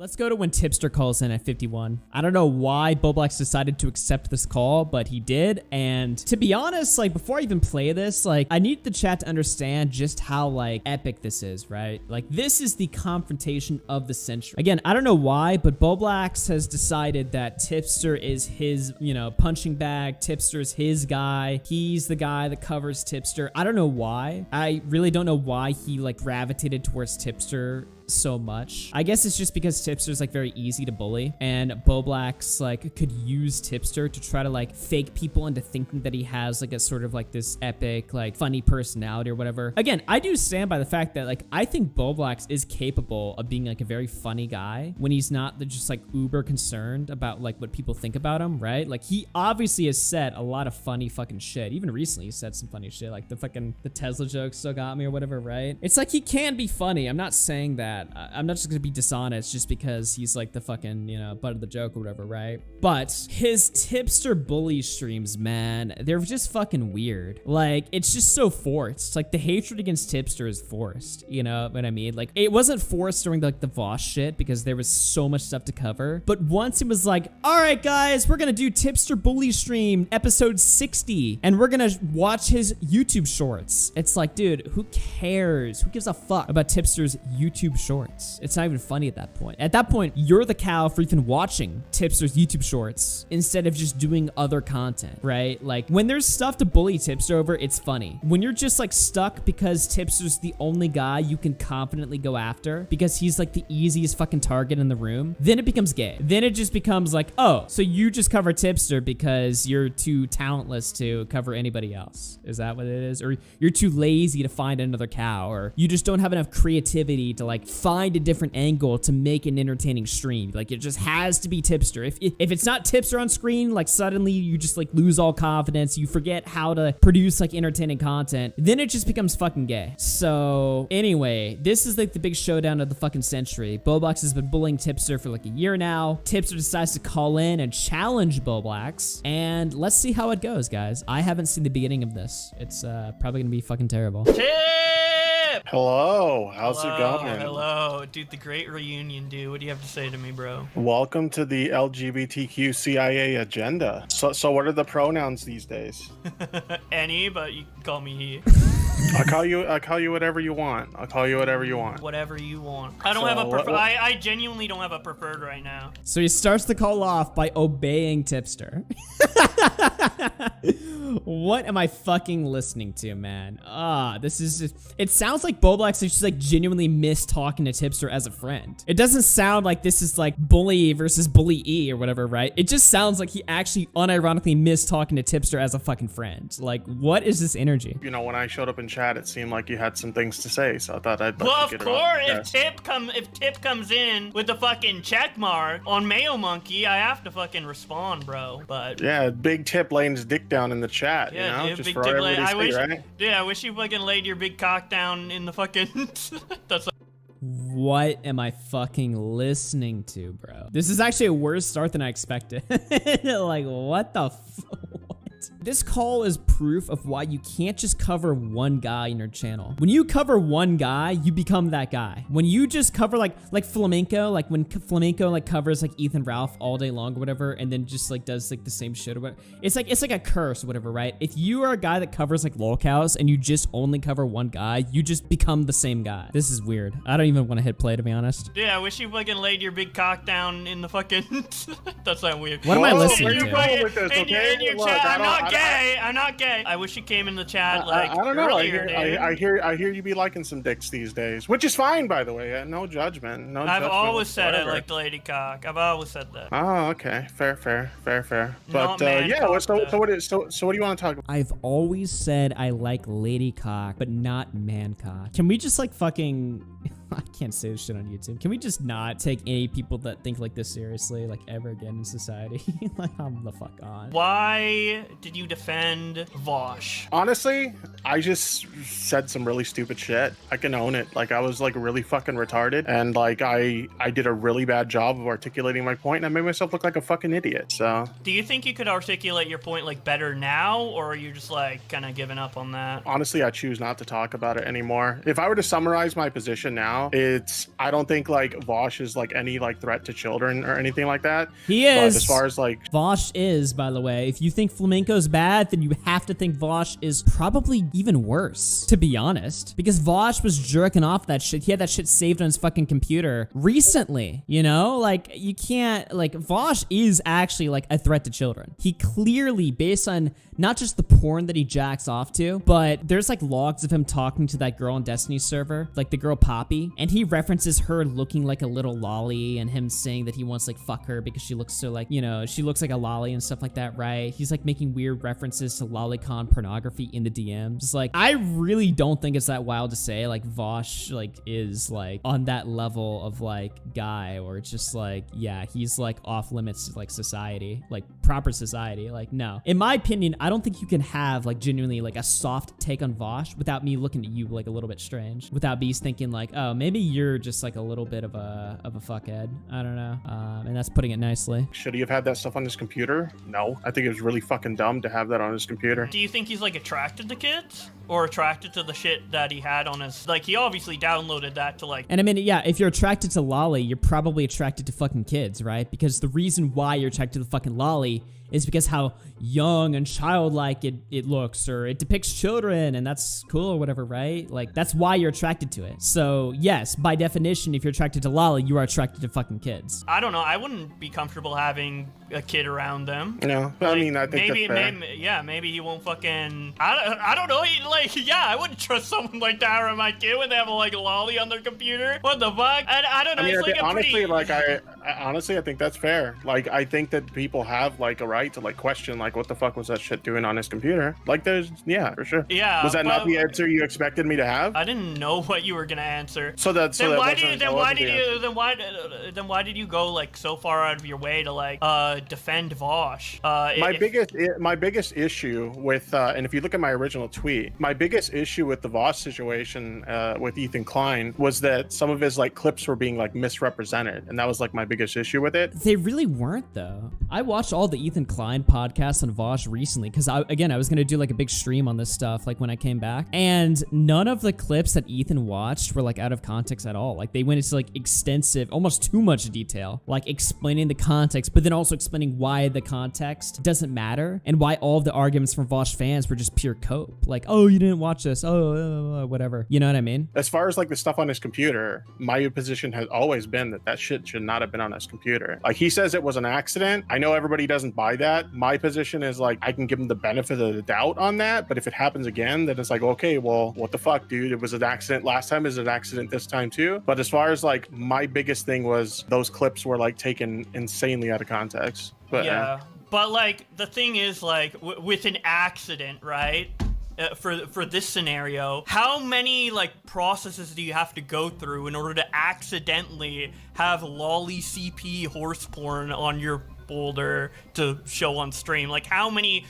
Let's go to when Tipster calls in at 51. I don't know why Bowblax decided to accept this call, but he did. And to be honest, like before I even play this, like I need the chat to understand just how like epic this is, right? Like this is the confrontation of the century. Again, I don't know why, but Bowblax has decided that Tipster is his, punching bag. Tipster is his guy. He's the guy that covers Tipster. I don't know why. I really don't know why he like gravitated towards Tipster so much. I guess it's just because Tipster's like very easy to bully, and Bowblax like could use Tipster to try to like fake people into thinking that he has like a sort of like this epic like funny personality or whatever. Again, I do stand by the fact that like I think Bowblax is capable of being like a very funny guy when he's not just like uber concerned about like what people think about him, right? Like he obviously has said a lot of funny fucking shit. Even recently he said some funny shit, like the Tesla joke still got me or whatever, right? It's like he can be funny. I'm not saying that. I'm not just gonna be dishonest just because he's like the fucking, butt of the joke or whatever, right? But his Tipster bully streams, man, they're just fucking weird. Like, it's just so forced. Like, the hatred against Tipster is forced, you know what I mean? Like, it wasn't forced during like the Vaush shit because there was so much stuff to cover. But once it was like, all right, guys, we're gonna do Tipster bully stream episode 60, and we're gonna watch his YouTube shorts. It's like, dude, who cares? Who gives a fuck about Tipster's YouTube shorts? It's not even funny at that point. At that point, you're the cow for even watching Tipster's YouTube shorts instead of just doing other content, right? Like when there's stuff to bully Tipster over, it's funny. When you're just like stuck because Tipster's the only guy you can confidently go after because he's like the easiest fucking target in the room, then it becomes gay. Then it just becomes like, oh, so you just cover Tipster because you're too talentless to cover anybody else. Is that what it is? Or you're too lazy to find another cow, or you just don't have enough creativity to like find a different angle to make an entertaining stream. Like it just has to be Tipster. If it's not Tipster on screen, like suddenly you just like lose all confidence. You forget how to produce like entertaining content. Then it just becomes fucking gay. So anyway, this is like the big showdown of the fucking century. Bowblax has been bullying Tipster for like a year now. Tipster decides to call in and challenge Bowblax, and let's see how it goes, guys. I haven't seen the beginning of this. It's probably gonna be fucking terrible. Hello, how's it going? Hello, dude, the great reunion, dude. What do you have to say to me, bro? Welcome to the LGBTQ CIA agenda. So what are the pronouns these days? Any, but you can call me he. I'll call you whatever you want. I'll call you whatever you want. Whatever you want. I don't have a preferred. I genuinely don't have a preferred right now. So he starts the call off by obeying Tipster. What am I fucking listening to, man? This is just, it sounds like Bowblax is just like genuinely miss talking to Tipster as a friend. It doesn't sound like this is like bully versus bully or whatever, right? It just sounds like he actually unironically missed talking to Tipster as a fucking friend. Like, what is this energy? You know, when I showed up in chat, it seemed like you had some things to say, so I thought I'd well, of course, if Tip comes in with the fucking check mark on Mayo Monkey, I have to fucking respond, bro. But yeah, Big Tip laying his dick down in the chat, yeah, you know, dude, just big for tip everybody to see, right? Dude, I wish you fucking laid your big cock down in the fucking. That's. What am I fucking listening to, bro? This is actually a worse start than I expected. Like, what the fuck? This call is proof of why you can't just cover one guy in your channel. When you cover one guy, you become that guy. When you just cover like Flamenco, like when Flamenco like covers like Ethan Ralph all day long or whatever, and then just like does like the same shit or whatever. It's like a curse or whatever, right? If you are a guy that covers like lolcows and you just only cover one guy, you just become the same guy. This is weird. I don't even want to hit play, to be honest. Yeah, I wish you fucking laid your big cock down in the fucking. That's not weird. What am I listening to? In your chat, I'm not gay. I wish you came in the chat like I don't know. Earlier, I hear you be liking some dicks these days, which is fine, by the way. No judgment. No. I've always said I like the lady cock. I've always said that. Oh, okay. Fair. But yeah. So what do you want to talk about? I've always said I like lady cock, but not man cock. Can we just like fucking? I can't say this shit on YouTube. Can we just not take any people that think like this seriously, like ever again in society? Like, I'm the fuck on. Why did you defend Vaush? Honestly, I just said some really stupid shit. I can own it. Like, I was like really fucking retarded, and like I did a really bad job of articulating my point, and I made myself look like a fucking idiot. So, do you think you could articulate your point like better now, or are you just like kind of giving up on that? Honestly, I choose not to talk about it anymore. If I were to summarize my position now, now, I don't think like Vaush is like any like threat to children or anything like that. He is. But as far as like Vaush is, by the way. If you think flamenco's bad, then you have to think Vaush is probably even worse, to be honest. Because Vaush was jerking off that shit. He had that shit saved on his fucking computer recently, you know? Like, you can't, like, Vaush is actually like a threat to children. He clearly, based on not just the porn that he jacks off to, but there's like logs of him talking to that girl on Destiny's server, like the girl Poppy, and he references her looking like a little lolly and him saying that he wants to like fuck her because she looks so like, you know, she looks like a lolly and stuff like that, right? He's like making weird references to lolicon pornography in the DMs. It's like, I really don't think it's that wild to say like Vaush like is like on that level of like guy, or it's just like, yeah, he's like off limits to like society, like proper society. Like, no, in my opinion, I don't think you can have like genuinely like a soft take on Vaush without me looking at you like a little bit strange, without me thinking like, oh, maybe you're just like a little bit of a fuckhead. I don't know. And that's putting it nicely. should he have had that stuff on his computer? No, I think it was really fucking dumb to have that on his computer. Do you think he's like attracted to kids, or attracted to the shit that he had on his, like, he obviously downloaded that to like, And I mean, yeah, if you're attracted to lolly, you're probably attracted to fucking kids, right? Because the reason why you're attracted to the fucking lolly is because how young and childlike it looks, or it depicts children, and that's cool or whatever, right? Like, that's why you're attracted to it. So yes, by definition, if you're attracted to lolly, you are attracted to fucking kids. I don't know, I wouldn't be comfortable having a kid around them. No, but Like, I mean, I think maybe, that's fair. maybe he won't fucking. I don't know. I wouldn't trust someone like that around my kid when they have a lolly on their computer. What the fuck? I don't know. I mean, it's like honestly, a pretty. like I think that's fair. Like, I think that people have like a right to like question like what the fuck was that shit doing on his computer. Like, yeah, for sure. Yeah. Was that not the answer you expected me to have? I didn't know what you were gonna answer. Then why did you go like so far out of your way to like defend Vaush? My biggest issue with and if you look at my original tweet, my biggest issue with the Vaush situation with Ethan Klein was that some of his like clips were being like misrepresented, and that was like my biggest issue with it. They really weren't, though. I watched all the Ethan Klein podcasts on Vaush recently because I was gonna do like a big stream on this stuff like when I came back, and none of the clips that Ethan watched were like out of context at all. Like, they went into like extensive, almost too much detail, like explaining the context, but then also explaining why the context doesn't matter and why all of the arguments from Vaush fans were just pure cope. Like, oh, you didn't watch this, whatever. You know what I mean? As far as like the stuff on his computer, my position has always been that shit should not have been on his computer. Like, he says it was an accident. I know everybody doesn't buy that. My position is like, I can give him the benefit of the doubt on that, but if it happens again, then it's like, okay, well, what the fuck, dude? It was an accident last time. Is it an accident this time too? But as far as like, my biggest thing was those clips were like taken insanely out of context. But yeah. But like the thing is, like with an accident, right? For this scenario, how many like processes do you have to go through in order to accidentally have lolly CP horse porn on your folder to show on stream? Like, how many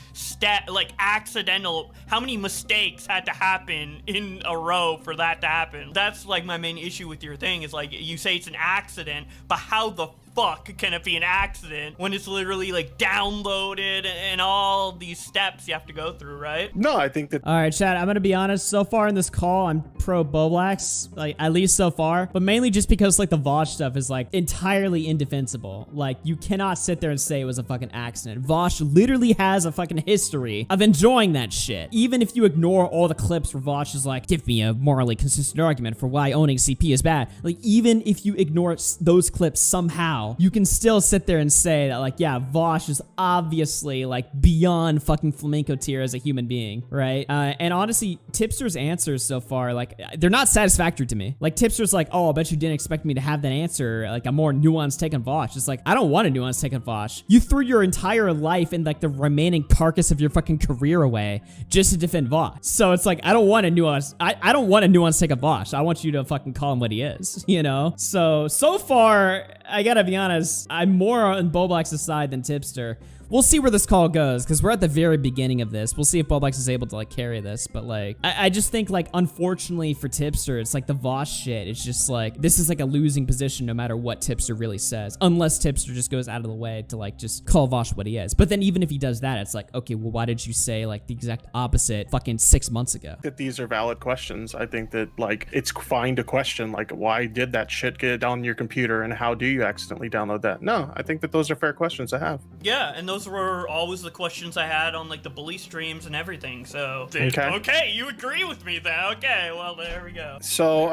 how many mistakes had to happen in a row for that to happen? That's like my main issue with your thing, is like, you say it's an accident, but how the fuck can it be an accident when it's literally like downloaded and all these steps you have to go through, right? no, I think that All right, Chad, I'm gonna be honest. So far in this call, I'm pro Bowblax, like, at least so far, but mainly just because like the Vaush stuff is like entirely indefensible. Like, you cannot sit there and say it was a fucking accident. Vaush literally has a fucking history of enjoying that shit. Even if you ignore all the clips where Vaush is like, give me a morally consistent argument for why owning CP is bad. Like, even if you ignore those clips somehow, you can still sit there and say that, like, yeah, Vaush is obviously like beyond fucking flamenco tier as a human being, right? And honestly, Tipster's answers so far, like, they're not satisfactory to me. Like, Tipster's like, oh, I bet you didn't expect me to have that answer, like a more nuanced take on Vaush. It's like, I don't want a nuanced take on Vaush. You threw your entire life and like the remaining carcass of your fucking career away just to defend Vaush. So it's like, I don't want a nuance. I don't want a nuanced take on Vaush. I want you to fucking call him what he is, you know? So far, I gotta be honest, I'm more on Bowblax's side than Tipster. we'll see where this call goes, because we're at the very beginning of this. We'll see if Bowblax is able to like carry this, but like I just think like unfortunately for Tipster, it's like the Vaush shit. It's just like this is like a losing position no matter what Tipster really says, unless Tipster just goes out of the way to like just call Vaush what he is. But then even if he does that, it's like, okay, well, why did you say like the exact opposite fucking 6 months ago? That these are valid questions. I think that like it's fine to question like why did that shit get on your computer and how do you accidentally download that? No, I think that those are fair questions to have. Yeah, and those were always the questions I had on like the bully streams and everything. So okay, you agree with me then? Okay, well there we go. So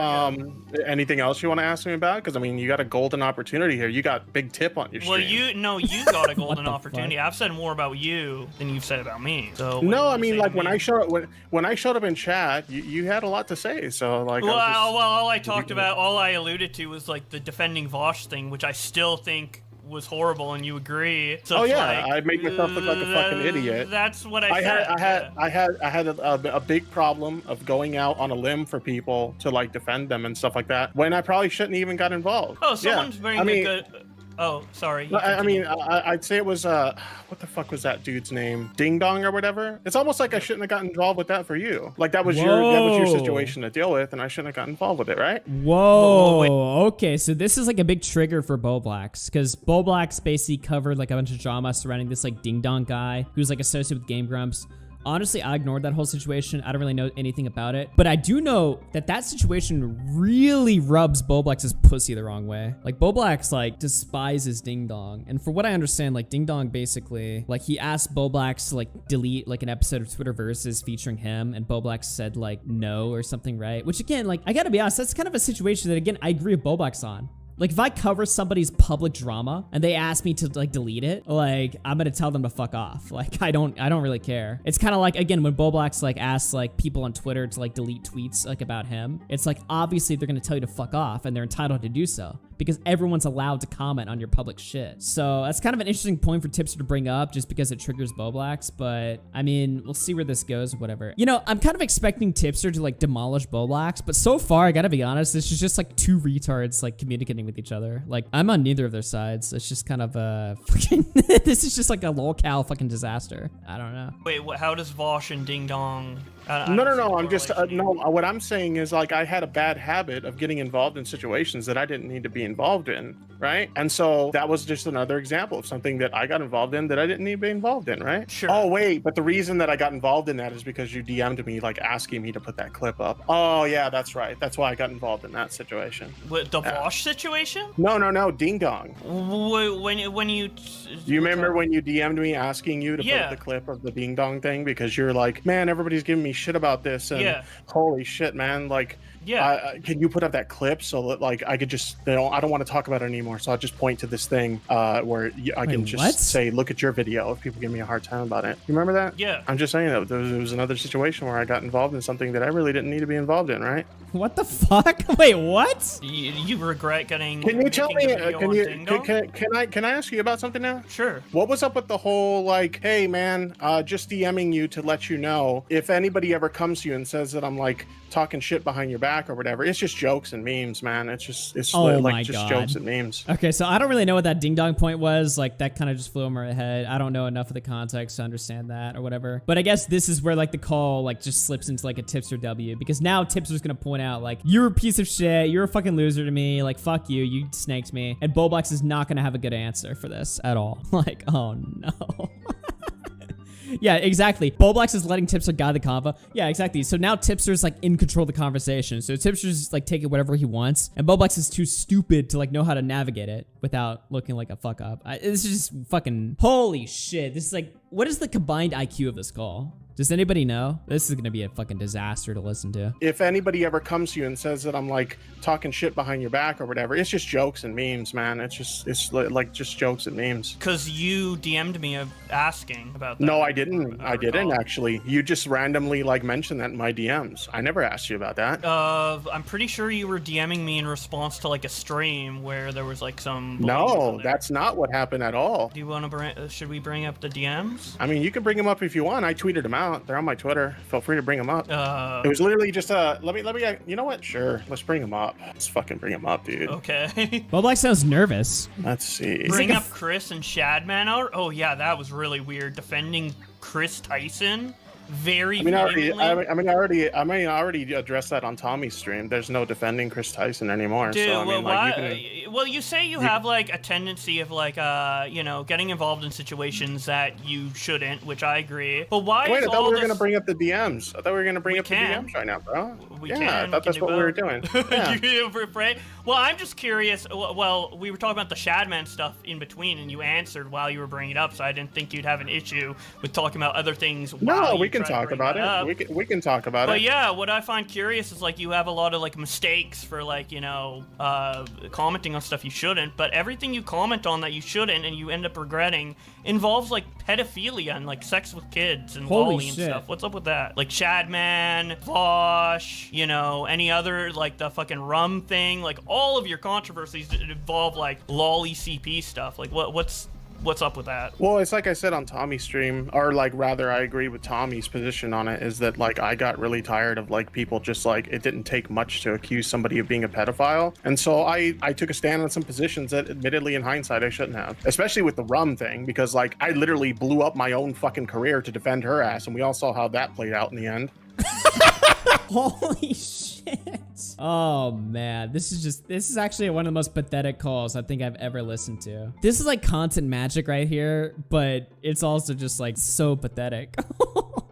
anything else you want to ask me about? Because I mean, you got a golden opportunity here. You got big tip on your stream. Well, you got a golden opportunity. I've said more about you than you've said about me. So no, I mean like when I showed up in chat, you had a lot to say. So like, well, all I alluded to was like the defending Vaush thing, which I still think was horrible, and you agree. So oh yeah, I made myself look like a fucking idiot. That's what I said. I had a big problem of going out on a limb for people to like defend them and stuff like that when I probably shouldn't even got involved. Oh, someone's bringing a good. Oh, sorry. I mean, I'd say it was, what the fuck was that dude's name? Ding Dong or whatever? It's almost like I shouldn't have gotten involved with that for you. Like, that was your situation to deal with, and I shouldn't have gotten involved with it, right? Whoa. Okay, so this is like a big trigger for Bowblax, because Bowblax basically covered like a bunch of drama surrounding this like Ding Dong guy who's like associated with Game Grumps. Honestly, I ignored that whole situation. I don't really know anything about it. But I do know that that situation really rubs Bowblax's pussy the wrong way. Like, Bowblax, like, despises Ding Dong. And for what I understand, like, Ding Dong basically, like, he asked Bowblax to, like, delete, like, an episode of Twitter Versus featuring him. And Bowblax said, like, no or something, right? Which, again, like, I gotta be honest, that's kind of a situation that, again, I agree with Bowblax on. Like, if I cover somebody's public drama and they ask me to like delete it, like I'm gonna tell them to fuck off. Like I don't really care. It's kind of like, again, when Bowblax like asks like people on Twitter to like delete tweets like about him, it's like obviously they're gonna tell you to fuck off and they're entitled to do so because everyone's allowed to comment on your public shit. So that's kind of an interesting point for Tipster to bring up just because it triggers Bowblax. But I mean, we'll see where this goes or whatever. You know, I'm kind of expecting Tipster to like demolish Bowblax, but so far I gotta be honest, this is just like two retards like communicating with each other. Like I'm on neither of their sides. It's just kind of a fucking this is just like a lolcow fucking disaster. I don't know. Wait, how does Vaush and Ding Dong? No. I'm just no. What I'm saying is like I had a bad habit of getting involved in situations that I didn't need to be involved in, right? And so that was just another example of something that I got involved in that I didn't need to be involved in, right? Sure. Oh wait, but the reason that I got involved in that is because you DM'd me like asking me to put that clip up. Oh yeah, that's right. That's why I got involved in that situation. What, the Vaush situation? No, Ding Dong. When you. Do you remember when you DM'd me asking you to put the clip of the Ding Dong thing because you're like, man, everybody's giving me shit about this, and holy shit, man, like, can you put up that clip so that like I could just, I don't want to talk about it anymore, so I'll just point to this thing where I can just say, look at your video if people give me a hard time about it. You remember that? Yeah. I'm just saying that there was another situation where I got involved in something that I really didn't need to be involved in, right? What the fuck? Wait, what? You regret getting? Can you tell me? Can I ask you about something now? Sure. What was up with the whole like, hey man, just DMing you to let you know if anybody ever comes to you and says that I'm like talking shit behind your back or whatever? It's just jokes and memes, man. It's just jokes and memes. Okay, so I don't really know what that Ding Dong point was. Like that kind of just flew over my head. I don't know enough of the context to understand that or whatever. But I guess this is where like the call like just slips into like a Tipster W, because now Tipster's gonna point out like, you're a piece of shit, you're a fucking loser to me, like fuck you, you snaked me, and Bowblax is not gonna have a good answer for this at all. Like, oh no. Yeah, exactly. Bowblax is letting Tipster guide the convo. Yeah, exactly. So now Tipster's like in control of the conversation. So Tipster's like taking whatever he wants, and Bowblax is too stupid to like know how to navigate it without looking like a fuck up. This is just fucking holy shit. This is like, what is the combined IQ of this call? Does anybody know? This is gonna be a fucking disaster to listen to. If anybody ever comes to you and says that I'm like talking shit behind your back or whatever, it's just jokes and memes, man. It's like just jokes and memes. Cause you DM'd me asking about that. No, I didn't. I didn't actually. You just randomly like mentioned that in my DMs. I never asked you about that. I'm pretty sure you were DMing me in response to like a stream where there was like some. No, that's not what happened at all. Do you want to should we bring up the DMs? I mean, you can bring them up if you want. I tweeted them out. account. They're on my Twitter. Feel free to bring them up. It was literally just let me. You know what? Sure, let's bring them up. Let's fucking bring them up, dude. Okay. Bowblax sounds nervous. Let's see. Bring up Chris and Shadman out. Oh yeah, that was really weird. Defending Chris Tyson. Very. I already addressed that on Tommy's stream. There's no defending Chris Tyson anymore. Dude, so, well, you say you have like a tendency of like getting involved in situations that you shouldn't, which I agree. But why? Wait, I thought we were gonna bring up the DMs. I thought we were gonna bring up the DMs right now, bro. I thought that's what we were doing. Yeah. Well, I'm just curious. Well, we were talking about the Shadman stuff in between, and you answered while you were bringing it up, so I didn't think you'd have an issue with talking about other things. No, we can talk about it. We can talk about it. But yeah, what I find curious is like you have a lot of like mistakes for like commenting on stuff you shouldn't. But everything you comment on that you shouldn't and you end up regretting involves like pedophilia and like sex with kids and lolly and stuff. What's up with that? Like Shadman, Vaush, any other like the fucking rum thing. Like all of your controversies involve like lolly CP stuff. Like what's up with that? Well, it's like I said on Tommy's stream, or like rather I agree with Tommy's position on it, is that like I got really tired of like people just like it didn't take much to accuse somebody of being a pedophile. And so I took a stand on some positions that admittedly in hindsight I shouldn't have. Especially with the rum thing, because like I literally blew up my own fucking career to defend her ass, and we all saw how that played out in the end. Holy shit. Oh man, this is actually one of the most pathetic calls I think I've ever listened to. This is like content magic right here, but it's also just like so pathetic.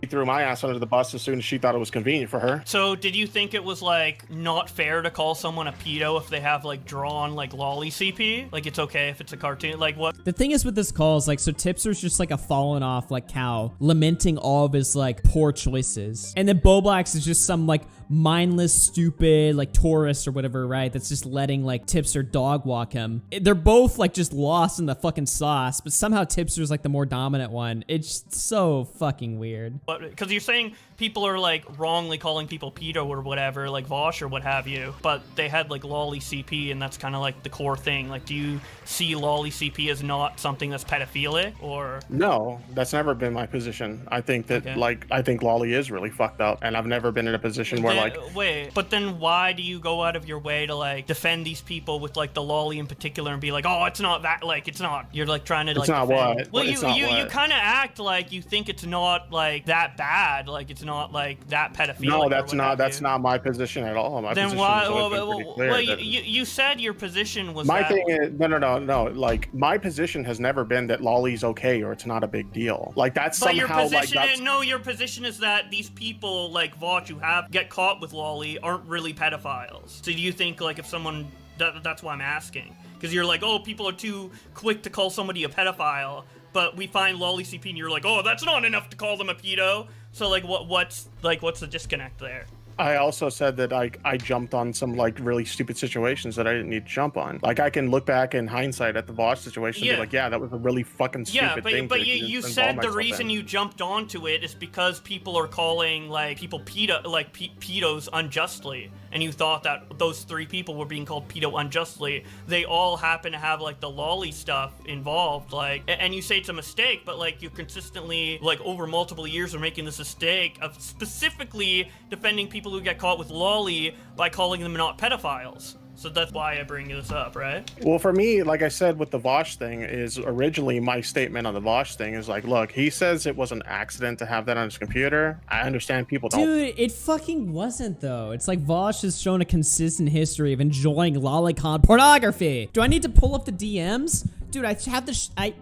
She threw my ass under the bus as soon as she thought it was convenient for her. So did you think it was like not fair to call someone a pedo if they have like drawn like lolly CP? Like it's okay if it's a cartoon? Like what? The thing is with this call is like, so Tipster's just like a fallen off like cow lamenting all of his like poor choices. And then Bowblax is just some like mindless, stupid like tourist or whatever, right? That's just letting like Tipster dog walk him. They're both like just lost in the fucking sauce, but somehow Tipster's like the more dominant one. It's so fucking weird. Because you're saying people are like wrongly calling people pedo or whatever, like Vaush or what have you, but they had like lolly CP and that's kind of like the core thing. Like, do you see lolly CP as not something that's pedophilic or? No, that's never been my position. I think that I think lolly is really fucked up, and I've never been in a position where wait, but then why do you go out of your way to like defend these people with like the lolly in particular and be like, oh, it's not that, like it's not. You're like trying to like. It's not defend. what. Well, you kind of act like you think it's not like that bad, like it's not like that pedophilic. No, that's not my position at all. My then position why? You said your position was. My thing is no. Like my position has never been that lolly's okay or it's not a big deal. Like that's but somehow your position, like your position is that these people like Vaush who get caught with lolly aren't really pedophiles. So do you think like if someone that's why I'm asking, because you're like, oh, people are too quick to call somebody a pedophile, but we find lolly CP and you're like, oh, that's not enough to call them a pedo. So like what's the disconnect there? I also said that I jumped on some like really stupid situations that I didn't need to jump on. Like I can look back in hindsight at the Vaush situation and be like, yeah, that was a really fucking stupid thing. But you said the reason you jumped onto it is because people are calling like people pedos unjustly, and you thought that those three people were being called pedo unjustly. They all happen to have like the lolly stuff involved, like, and you say it's a mistake, but like you consistently like over multiple years are making this mistake of specifically defending people who get caught with lolly by calling them not pedophiles. So that's why I bring this up, right? Well, for me, like I said with the Vaush thing, is originally my statement on the Vaush thing is like, look, he says it was an accident to have that on his computer. I understand people don't. Dude, it fucking wasn't though. It's like Vaush has shown a consistent history of enjoying lolicon pornography. Do I need to pull up the DMs? Dude, I have this, I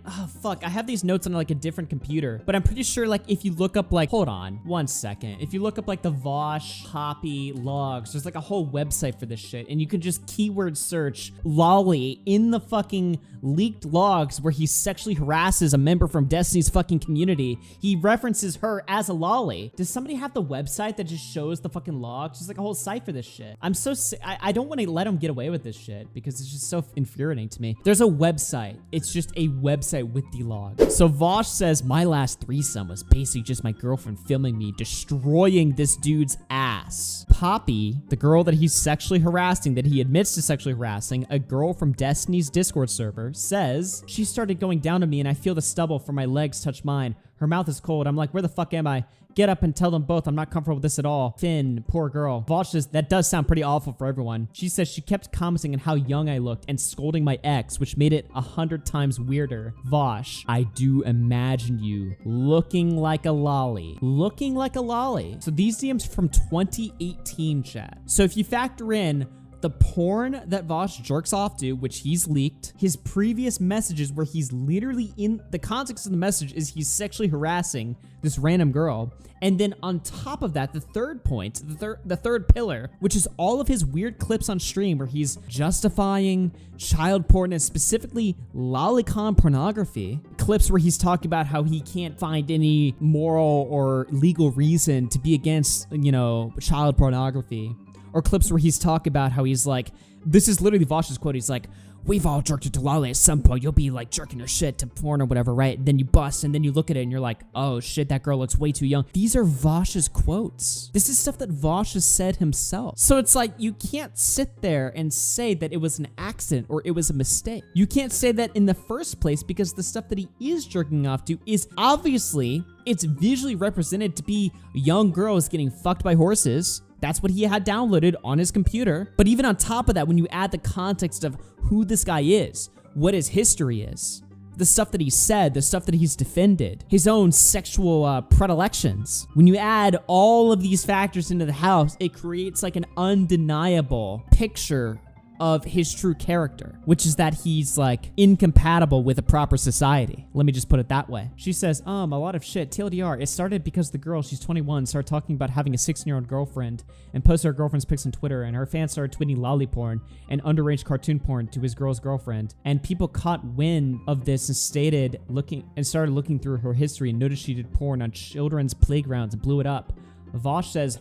have these notes on like a different computer, but I'm pretty sure like if you look up like, hold on, 1 second. If you look up like the Vaush Poppy logs, there's like a whole website for this shit, and you can just keyword search lolly in the fucking leaked logs where he sexually harasses a member from Destiny's fucking community. He references her as a lolly. Does somebody have the website that just shows the fucking logs? There's like a whole site for this shit. I'm so I don't want to let him get away with this shit because it's just so infuriating to me. There's a website. It's just a website with the log. So Vaush says, my last threesome was basically just my girlfriend filming me destroying this dude's ass. Poppy, the girl that he's sexually harassing, that he admits to sexually harassing, a girl from Destiny's Discord server, says, she started going down to me and I feel the stubble from my legs touch mine. Her mouth is cold. I'm like, where the fuck am I? get up and tell them both I'm not comfortable with this at all. Finn, poor girl. Vaush says, that does sound pretty awful for everyone. She says she kept commenting on how young I looked and scolding my ex, which made it 100 times weirder. Vaush, I do imagine you looking like a lolly. Looking like a lolly. So these DMs from 2018, chat. So if you factor in the porn that Vaush jerks off to, which he's leaked, his previous messages where he's literally in the context of the message is he's sexually harassing this random girl. And then on top of that, the third point, the third pillar, which is all of his weird clips on stream where he's justifying child porn and specifically lolicon pornography, clips where he's talking about how he can't find any moral or legal reason to be against, you know, child pornography. Or clips where he's talking about how he's like, this is literally Vaush's quote. He's like, we've all jerked it to lolly at some point. You'll be like jerking your shit to porn or whatever, right? And then you bust and then you look at it and you're like, oh shit, that girl looks way too young. These are Vaush's quotes. This is stuff that Vaush has said himself. So it's like, you can't sit there and say that it was an accident or it was a mistake. You can't say that in the first place because the stuff that he is jerking off to is obviously, it's visually represented to be young girls getting fucked by horses. That's what he had downloaded on his computer. But even on top of that, when you add the context of who this guy is, what his history is, the stuff that he said, the stuff that he's defended, his own sexual predilections, when you add all of these factors into the house, it creates like an undeniable picture of his true character, which is that he's like incompatible with a proper society. Let me just put it that way. She says, a lot of shit. TLDR, it started because the girl, she's 21, started talking about having a 16-year-old girlfriend and posted her girlfriend's pics on Twitter, and her fans started tweeting lolly porn and underage cartoon porn to his girl's girlfriend. And people caught wind of this and started looking through her history and noticed she did porn on children's playgrounds and blew it up. Vaush says,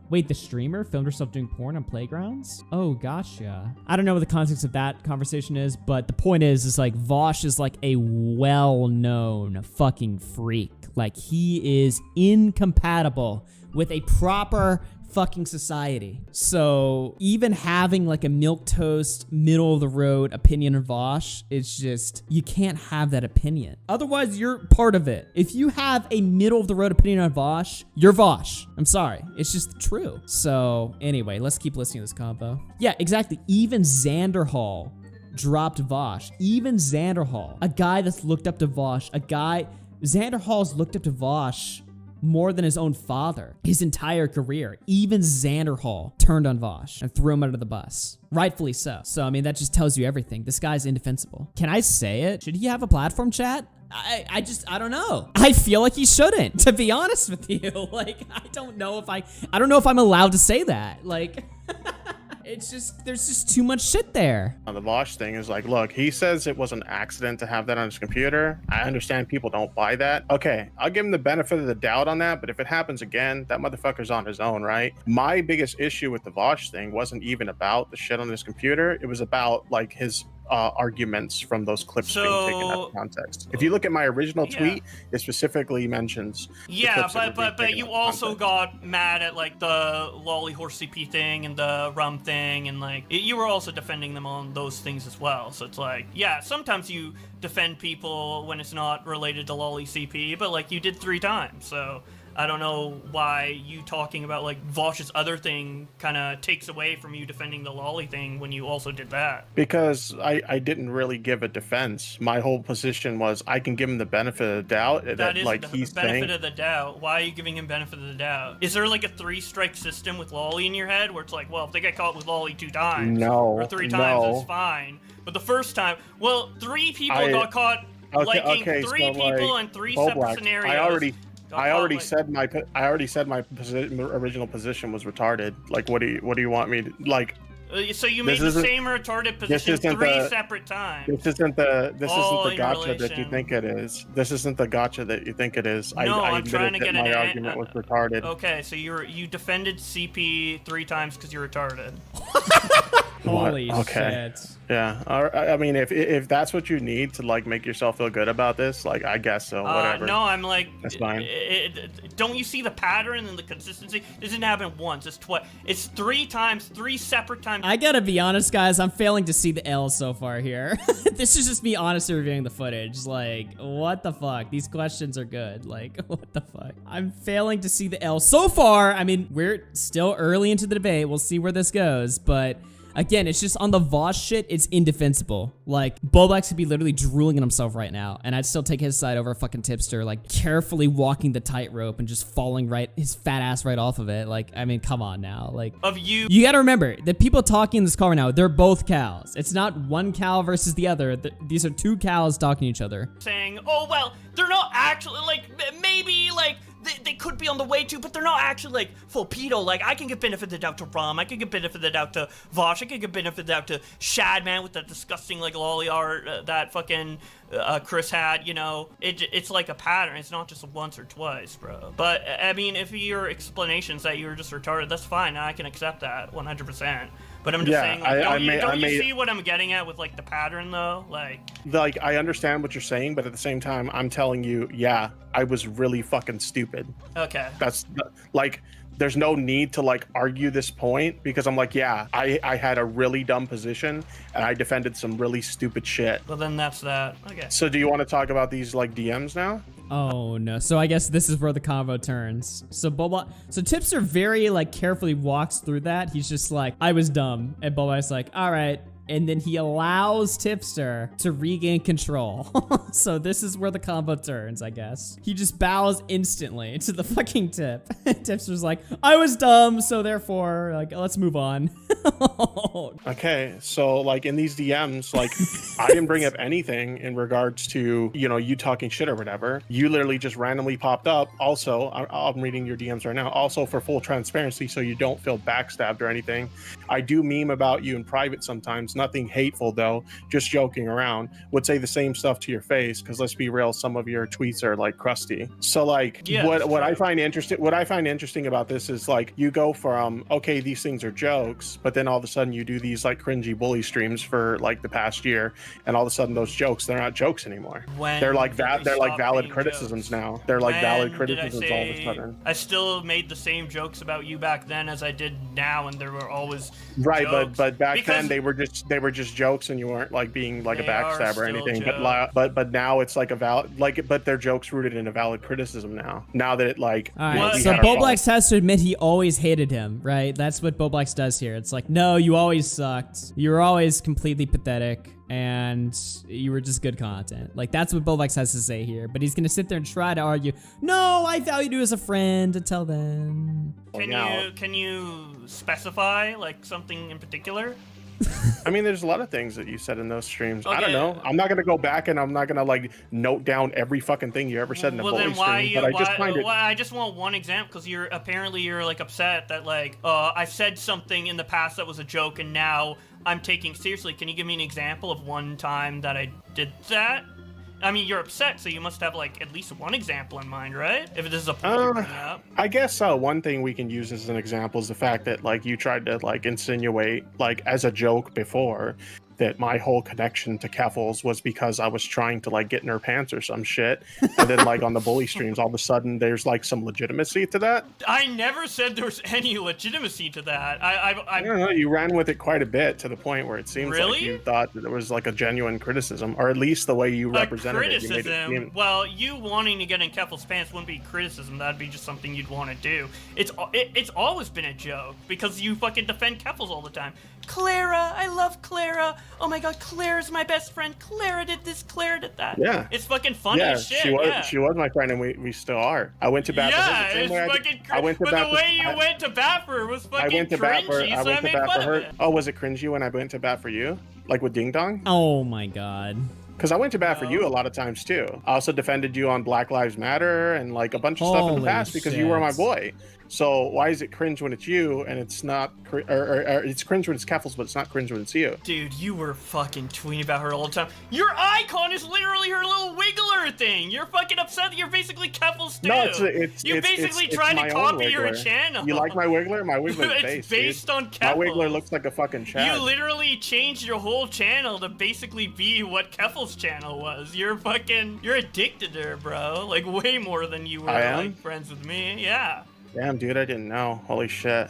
wait, the streamer filmed herself doing porn on playgrounds? Oh, gotcha. I don't know what the context of that conversation is, but the point is like Vaush is like a well-known fucking freak. Like he is incompatible with a proper fucking society. So even having like a milquetoast, middle of the road opinion of Vaush, it's just, you can't have that opinion. Otherwise, you're part of it. If you have a middle of the road opinion on Vaush, you're Vaush. I'm sorry. It's just true. So anyway, let's keep listening to this convo. Yeah, exactly. Even Xander Hall dropped Vaush. Even Xander Hall, a guy that's looked up to Vaush, Xander Hall's looked up to Vaush more than his own father his entire career. Even Xander Hall turned on Vaush and threw him under the bus. Rightfully so. So, I mean, that just tells you everything. This guy's indefensible. Can I say it? Should he have a platform, chat? I don't know. I feel like he shouldn't, to be honest with you. Like, I don't know if I'm allowed to say that. Like, it's just, there's just too much shit there. The Vaush thing is like, look, he says it was an accident to have that on his computer. I understand people don't buy that. Okay, I'll give him the benefit of the doubt on that, but if it happens again, that motherfucker's on his own, right? My biggest issue with the Vaush thing wasn't even about the shit on his computer. It was about like his arguments from those clips being taken out of context. If you look at my original tweet, it specifically mentions but you also got mad at like the lolly horse CP thing and the rum thing, and like you were also defending them on those things as well. So it's like, yeah, sometimes you defend people when it's not related to lolly CP, but like you did 3 times, so I don't know why you talking about like Vaush's other thing kind of takes away from you defending the lolly thing when you also did that. Because I didn't really give a defense. My whole position was I can give him the benefit of the doubt. That is like the he's benefit saying, of the doubt. Why are you giving him benefit of the doubt? Is there like a 3-strike system with lolly in your head where it's like, well, if they get caught with lolly 2 times or 3 times, it's fine. But the first time, well, 3 people got caught liking 3 people in 3 separate scenarios. I already said my original position was retarded. Like, what do you want me to like? So you made the same retarded position 3 separate times. This isn't the gotcha that you think it is. This isn't the gotcha that you think it is. No, I I'm trying to get my argument was retarded. Okay, so you defended CP 3 times because you're retarded. Holy Okay. shit. Yeah. I mean, if that's what you need to like make yourself feel good about this, like I guess so. Whatever. No, I'm like, That's fine. Don't you see the pattern and the consistency? This didn't happen once. It's 3 times, 3 separate times. I gotta be honest, guys. I'm failing to see the L so far here. This is just me honestly reviewing the footage. Like, what the fuck? These questions are good. Like, what the fuck? I'm failing to see the L so far. I mean, we're still early into the debate. We'll see where this goes, but again, it's just on the Vaush shit, it's indefensible. Like, Bowblax could be literally drooling on himself right now, and I'd still take his side over fucking Tipster, like, carefully walking the tightrope and just falling his fat ass right off of it. Like, I mean, come on now. Like, you gotta remember, the people talking in this call right now, they're both cows. It's not one cow versus the other. These are 2 cows talking to each other. Saying, oh, well, they're not actually, like, maybe, like, they could be on the way to, but they're not actually, like, full pedo. Like, I can give benefit of the doubt to Rom. I can give benefit of the doubt to Vaush. I can give benefit of the doubt to Shadman with that disgusting, like, lolly art that fucking Chris had, you know. It's like a pattern. It's not just once or twice, bro. But, I mean, if your explanations that you were just retarded, that's fine. I can accept that 100%. But I'm just saying, like, don't you see what I'm getting at with, like, the pattern, though? Like, I understand what you're saying, but at the same time, I'm telling you, yeah, I was really fucking stupid. okay. That's, like, there's no need to, like, argue this point, because I'm like, yeah, I had a really dumb position, and I defended some really stupid shit. Well, then that's that. Okay. So do you want to talk about these, like, DMs now? Oh no, so I guess this is where the convo turns. So Tipster very like carefully walks through that. He's just like, I was dumb. And Bowblax's like, all right. And then he allows Tipster to regain control. So this is where the combo turns, I guess. He just bows instantly to the fucking tip. Tipster's like, I was dumb, so therefore, like, let's move on. Okay, so like in these DMs, like I didn't bring up anything in regards to, you know, you talking shit or whatever. You literally just randomly popped up. Also, I'm reading your DMs right now. Also, for full transparency, so you don't feel backstabbed or anything, I do meme about you in private sometimes. Nothing hateful though, just joking around. Would say the same stuff to your face, because let's be real, some of your tweets are like crusty. So like, yeah, what I find interesting about this is like you go from, okay, these things are jokes, but then all of a sudden you do these like cringy bully streams for like the past year, and all of a sudden those jokes, they're not jokes anymore. They're like valid criticisms jokes? Now they're like valid criticisms all of a sudden. I still made the same jokes about you back then as I did now, and there were always right jokes. but back then they were just jokes, and you weren't like being like a backstab or anything. But now it's like a valid, like, but they're jokes rooted in a valid criticism now that it like. All right, so Bowblax has to admit he always hated him, right? That's what Bowblax does here. It's like, no, you always sucked. You were always completely pathetic, and you were just good content. Like, that's what Bowblax has to say here. But he's gonna sit there and try to argue, no, I valued you as a friend until then. Can you specify like something in particular? I mean, there's a lot of things that you said in those streams. Okay. I don't know. I'm not gonna go back and I'm not gonna like note down every fucking thing you ever said in a bully stream. But I just want one example, because you're like upset that like I said something in the past that was a joke and now I'm taking seriously. Can you give me an example of one time that I did that? I mean, you're upset, so you must have like at least one example in mind, right? If this is a point you bring up. I guess one thing we can use as an example is the fact that like you tried to like insinuate like as a joke before that my whole connection to Keffels was because I was trying to like get in her pants or some shit, and then like on the bully streams all of a sudden there's like some legitimacy to that. I never said there was any legitimacy to that. I don't know, you ran with it quite a bit to the point where it seems like you thought that there was like a genuine criticism, or at least the way you represented it. Well, you wanting to get in Keffels' pants wouldn't be criticism. That'd be just something you'd want to do. It's always been a joke because you fucking defend Keffels all the time. Clara, I love Clara. Oh my god, Clara's my best friend. Clara did this, Clara did that. Yeah. It's fucking funny as shit. She was my friend, and we still are. I went to bat for her. It's fucking cringy. But the way you went to bat for her was fucking cringy, so I made fun of it. Oh, was it cringy when I went to bat for you? Like with Ding Dong? Oh my god. Because I went to bat for you a lot of times too. I also defended you on Black Lives Matter and like a bunch of stuff in the past because you were my boy. So why is it cringe when it's you and it's not, or it's cringe when it's Keffals, but it's not cringe when it's you? Dude, you were fucking tweeting about her all the time. Your icon is literally her little wiggler thing. You're fucking upset that you're basically Keffals too. No, it's you basically trying to copy your channel. You like my wiggler? My wiggler is it's based on Keffals. My wiggler looks like a fucking Chad. You literally changed your whole channel to basically be what Keffals' channel was. You're addicted to her, bro. Like way more than you were like friends with me. Yeah. Damn, dude, I didn't know. Holy shit.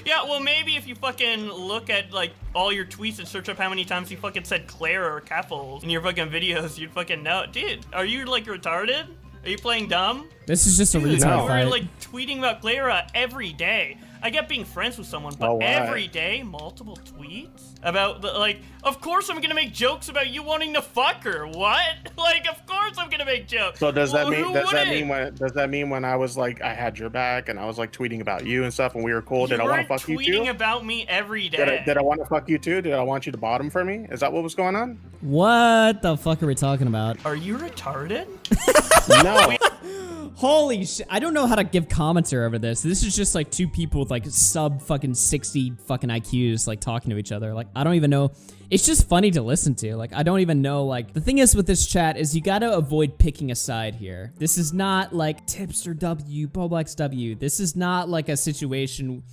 Yeah, well, maybe if you fucking look at, like, all your tweets and search up how many times you fucking said Clara or Keffals in your fucking videos, you'd fucking know. Dude, are you, like, retarded? Are you playing dumb? This is just a retard fight. We're, like, tweeting about Clara every day. I get being friends with someone, but every day, multiple tweets about, like, of course I'm gonna make jokes about you wanting to fuck her. What? Like, of course I'm gonna make jokes. So does that mean when I was like, I had your back and I was like tweeting about you and stuff and we were cool, did I want to fuck you too? You weren't tweeting about me every day. Did I want to fuck you too? Did I want you to bottom for me? Is that what was going on? What the fuck are we talking about? Are you retarded? No. Holy shit, I don't know how to give commentary over this. This is just like two people with like sub fucking 60 fucking IQs like talking to each other. Like, I don't even know. It's just funny to listen to. Like, I don't even know. Like, the thing is with this chat is you gotta avoid picking a side here. This is not like Tipster W, Bowblax W. This is not like a situation.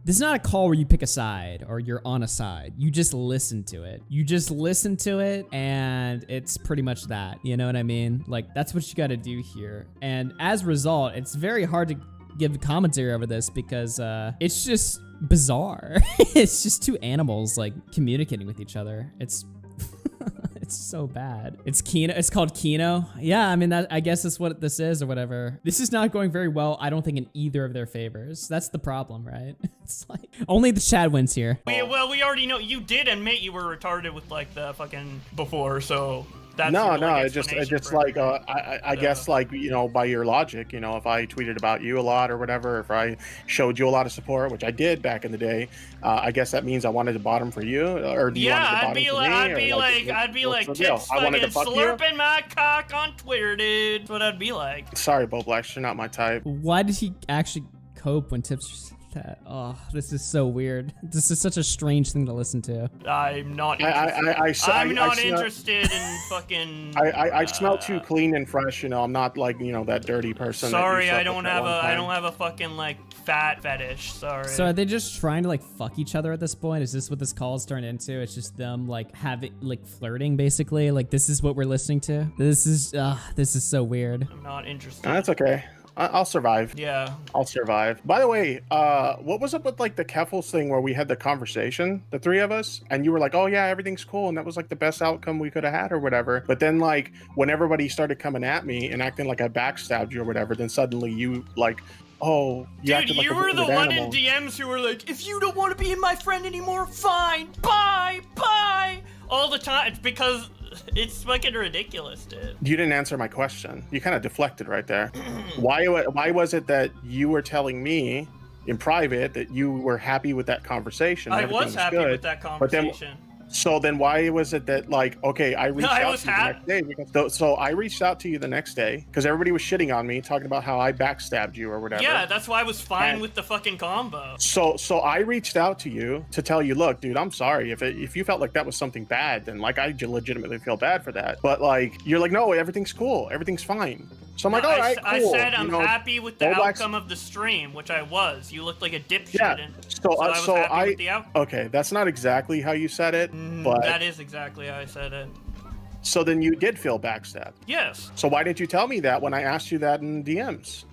This is not a call where you pick a side or you're on a side. You just listen to it. You just listen to it and it's pretty much that. You know what I mean? Like, that's what you got to do here. And as a result, it's very hard to give commentary over this because it's just bizarre. It's just two animals like communicating with each other. It's it's so bad. It's Kino. It's called Kino. Yeah, I mean, I guess that's what this is or whatever. This is not going very well, I don't think, in either of their favors. That's the problem, right? It's like, only the Chad wins here. Well, we already know you did admit you were retarded with, like, the fucking before, so... No, it's just like I guess, like, you know, by your logic, you know, if I tweeted about you a lot or whatever, if I showed you a lot of support, which I did back in the day, I guess that means I wanted to bottom for you, or do you want to bottom for me? I'd be like, Tips fucking slurping my cock on Twitter, dude. That's what I'd be like. Sorry, Bowblax, you're not my type. Why did he actually cope when Tips that? Oh, this is so weird. This is such a strange thing to listen to. I'm not interested. I'm not interested in fucking... I smell too clean and fresh, you know. I'm not like, you know, that dirty person. Sorry, I don't have a fucking, like, fat fetish. Sorry. So are they just trying to, like, fuck each other at this point? Is this what this call is turned into? It's just them, like, having, like, flirting, basically? Like, this is what we're listening to? This is so weird. I'm not interested. That's okay. I'll survive. Yeah. I'll survive. By the way, what was up with like the Keffals thing where we had the conversation, the three of us, and you were like, oh yeah, everything's cool, and that was like the best outcome we could have had or whatever. But then like when everybody started coming at me and acting like I backstabbed you or whatever, then suddenly you like, oh, dude, you were the one in DMs who were like, if you don't want to be my friend anymore, fine, bye, all the time. It's because it's fucking ridiculous, dude. You didn't answer my question. You kind of deflected right there. Why was it that you were telling me in private that you were happy with that conversation? I was happy with that conversation. So then why was it that, like, okay, I reached out to you the next day because so I reached out to you the next day because everybody was shitting on me, talking about how I backstabbed you or whatever. Yeah, that's why I was fine with the fucking combo. So I reached out to you to tell you, look, dude, I'm sorry if you felt like that was something bad, then like I legitimately feel bad for that. But like you're like, no, everything's cool, everything's fine. So I'm like, all right, cool. I said I'm happy with the outcome of the stream, which I was. You looked like a dipshit. Yeah. So I was happy with the outcome. Okay, that's not exactly how you said it, but that is exactly how I said it. So then you did feel backstabbed. Yes. So why didn't you tell me that when I asked you that in DMs?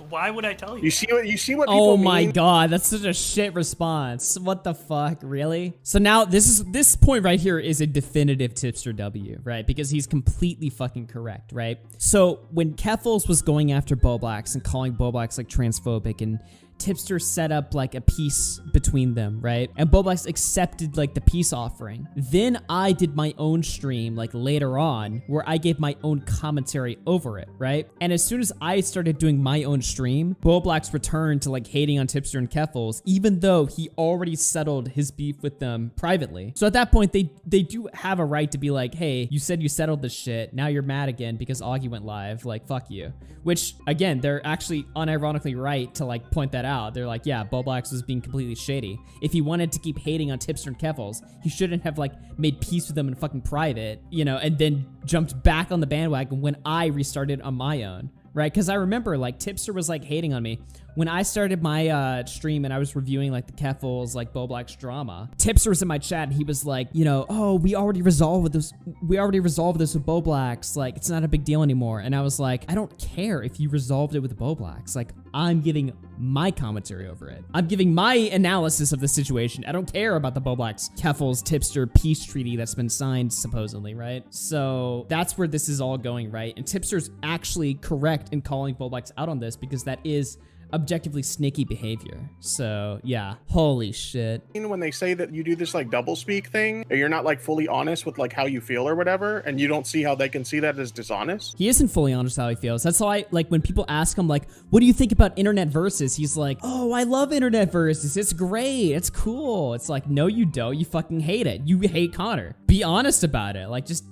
Why would I tell you? You see what people Oh mean? my god, that's such a shit response. What the fuck, really? So now this point right here is a definitive Tipster W, right? Because he's completely fucking correct, right? So when Keffals was going after Bowblax and calling Bowblax like transphobic and Tipster set up like a peace between them, right? And Bowblax accepted like the peace offering. Then I did my own stream like later on where I gave my own commentary over it, right? And as soon as I started doing my own stream, Bowblax returned to like hating on Tipster and Keffals, even though he already settled his beef with them privately. So at that point, they do have a right to be like, hey, you said you settled this shit. Now you're mad again because Augie went live. Like, fuck you. Which, again, they're actually unironically right to like point that out. They're like, yeah, Bowblax was being completely shady. If he wanted to keep hating on Tipster and Keffals, he shouldn't have like made peace with them in fucking private, you know, and then jumped back on the bandwagon when I restarted on my own. Right? Because I remember, like, Tipster was, like, hating on me. When I started my stream and I was reviewing, like, the Keffals, like, Bowblax drama, Tipster was in my chat and he was like, you know, oh, we already resolved this with Bowblax. Like, it's not a big deal anymore. And I was like, I don't care if you resolved it with Bowblax. Like, I'm giving my commentary over it. I'm giving my analysis of the situation. I don't care about the Bowblax, Keffals, Tipster peace treaty that's been signed, supposedly, right? So that's where this is all going, right? And Tipster's actually correct in calling Bowblax out on this because that is objectively sneaky behavior. So yeah, holy shit. When they say that you do this like double speak thing, or you're not like fully honest with like how you feel or whatever, and you don't see how they can see that as dishonest. He isn't fully honest how he feels. That's why, like, when people ask him, like, what do you think about internet versus? He's like, oh, I love internet versus. It's great. It's cool. It's like, no, you don't. You fucking hate it. You hate Connor. Be honest about it. Like, just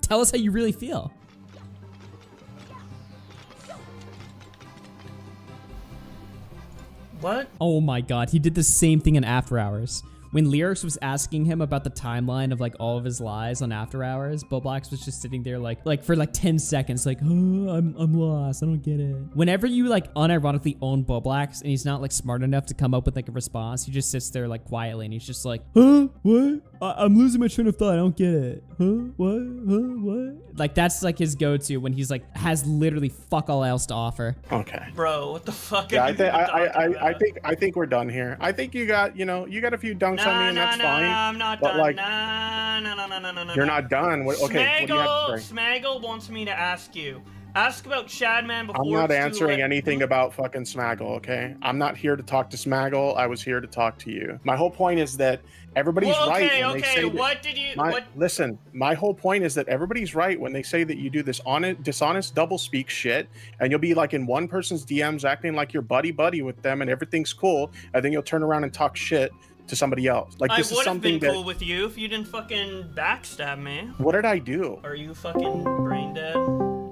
tell us how you really feel. What? Oh my god, he did the same thing in After Hours. When Lyrics was asking him about the timeline of like all of his lies on After Hours, Bowblax was just sitting there like for like 10 seconds, like, oh, I'm lost, I don't get it. Whenever you like unironically own Bowblax and he's not like smart enough to come up with like a response, he just sits there like quietly and he's just like, huh, what? I'm losing my train of thought, I don't get it. Huh, what? Huh, what? Like that's like his go-to when he's like has literally fuck all else to offer. Okay. Bro, what the fuck? Yeah, I think we're done here. I think you got a few dunks on me, and that's fine. I'm not but done. like, No. you're not done. Okay, what do you have to say? Smaggle wants me to ask you. Ask about Shadman before. I'm not answering anything about fucking Smaggle, okay? I'm not here to talk to Smaggle. I was here to talk to you. My whole point is that everybody's right when they say that. What did you? Listen, my whole point is that everybody's right when they say that you do this dishonest double speak shit, and you'll be like in one person's DMs acting like you're buddy with them, and everything's cool, and then you'll turn around and talk shit to somebody else. Like this is something I would have been cool with you if you didn't fucking backstab me. What did I do? Are you fucking brain dead?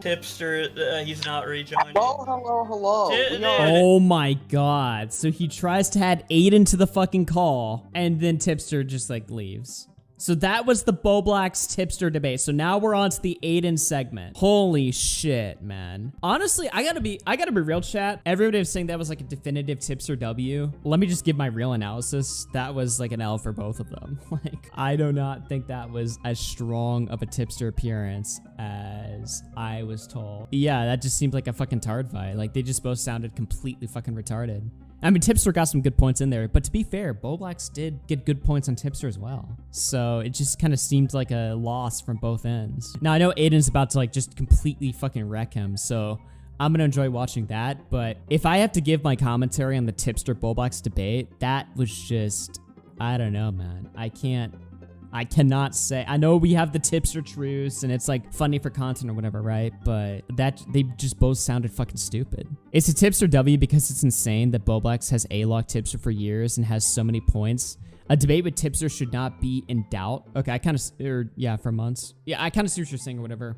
Tipster, he's not rejoining. Hello. Oh my god. So he tries to add Aiden to the fucking call, and then Tipster just like leaves. So that was the Bowblax Tipster debate. So now we're on to the Aiden segment. Holy shit, man. Honestly, I gotta be real, chat. Everybody was saying that was like a definitive Tipster W. Let me just give my real analysis. That was like an L for both of them. Like, I do not think that was as strong of a Tipster appearance as I was told. Yeah, that just seemed like a fucking tard fight. Like, they just both sounded completely fucking retarded. I mean, Tipster got some good points in there, but to be fair, Bowblax did get good points on Tipster as well. So it just kind of seemed like a loss from both ends. Now, I know Aiden's about to like just completely fucking wreck him, so I'm gonna enjoy watching that. But if I have to give my commentary on the Tipster Bowblax debate, that was just, I don't know, man. I cannot say. I know we have the Tipster truce and it's like funny for content or whatever, right? But that they just both sounded fucking stupid. It's a Tipster W because it's insane that Bowblax has A-locked Tipster for years and has so many points. A debate with Tipster should not be in doubt. Okay, I kind of, yeah, for months. Yeah, I kind of see what you're saying or whatever.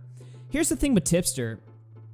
Here's the thing with Tipster.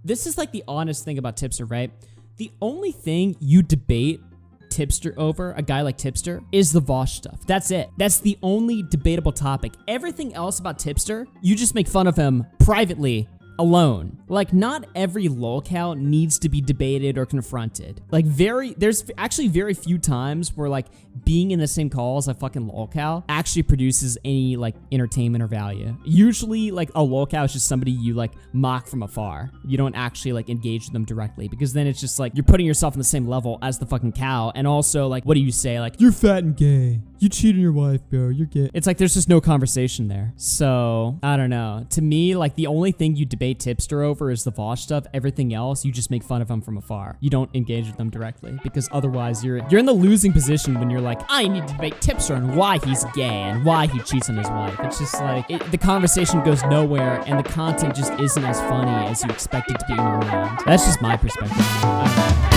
This is like the honest thing about Tipster, right? The only thing you debate Tipster over, a guy like Tipster, is the Vaush stuff. That's it. That's the only debatable topic. Everything else about Tipster, you just make fun of him privately, alone. Like, not every lolcow needs to be debated or confronted. Like, there's actually very few times where, like, being in the same call as a fucking lolcow actually produces any, like, entertainment or value. Usually, like, a lolcow is just somebody you, like, mock from afar. You don't actually, like, engage with them directly, because then it's just, like, you're putting yourself on the same level as the fucking cow, and also, like, what do you say? Like, you're fat and gay. You cheated on your wife, bro. You're gay. It's like, there's just no conversation there. So, I don't know. To me, like, the only thing you debate debate Tipster over is the Vaush stuff. Everything else, you just make fun of them from afar. You don't engage with them directly because otherwise you're in the losing position when you're like, I need to debate Tipster and why he's gay and why he cheats on his wife. It's just like, the conversation goes nowhere and the content just isn't as funny as you expect it to be in your mind. That's just my perspective.